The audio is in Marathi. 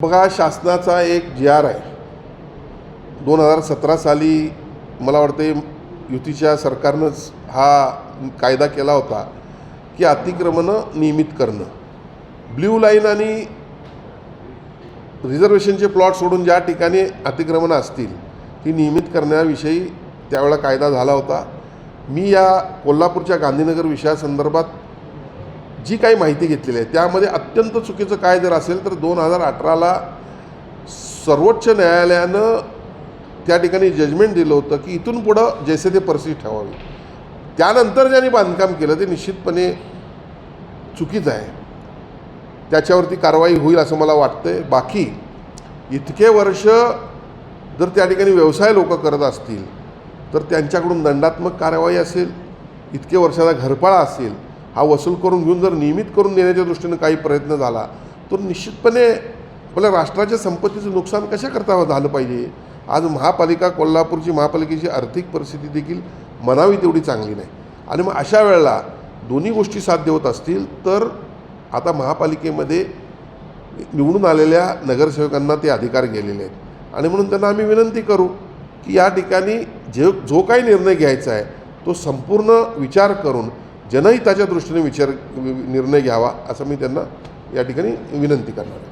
बघा, शासनाचा एक जी.आर. आहे 2017 साली. मला वाटते युतीच्या सरकारनंच हा कायदा केला होता की अतिक्रमणं नियमित करणं, ब्ल्यू लाईन आणि रिझर्वेशनचे प्लॉट सोडून ज्या ठिकाणी अतिक्रमणं असतील ती नियमित करण्याविषयी त्यावेळेला कायदा झाला होता. मी या कोल्हापूरच्या गांधीनगर विषयासंदर्भात जी काही माहिती घेतलेली आहे त्यामध्ये अत्यंत चुकीचं काय जर असेल तर 2018ला सर्वोच्च न्यायालयानं त्या ठिकाणी जजमेंट दिलं होतं की इथून पुढं जैसे ते परिस्थिती ठेवावी. त्यानंतर ज्यांनी बांधकाम केलं ते निश्चितपणे चुकीचं आहे, त्याच्यावरती कारवाई होईल असं मला वाटतं. बाकी इतके वर्ष जर त्या ठिकाणी व्यवसाय लोक करत असतील तर त्यांच्याकडून दंडात्मक कारवाई असेल, इतके वर्षाचा घरपाळा असेल, हा वसूल करून घेऊन जर नियमित करून देण्याच्या दृष्टीनं काही प्रयत्न झाला तर निश्चितपणे आपल्या राष्ट्राच्या संपत्तीचं नुकसान कशा करता झालं पाहिजे. आज महापालिका, कोल्हापूरची महापालिकेची आर्थिक परिस्थिती देखील म्हणावी तेवढी चांगली नाही आणि मग अशा वेळेला दोन्ही गोष्टी साध्य होत असतील तर आता महापालिकेमध्ये निवडून आलेल्या नगरसेवकांना ते अधिकार गेलेले आहेत आणि म्हणून त्यांना आम्ही विनंती करू की या ठिकाणी जो काही निर्णय घ्यायचा आहे तो संपूर्ण विचार करून जनहिताच्या दृष्टीने निर्णय घ्यावा असं मी त्यांना या ठिकाणी विनंती करणार आहे.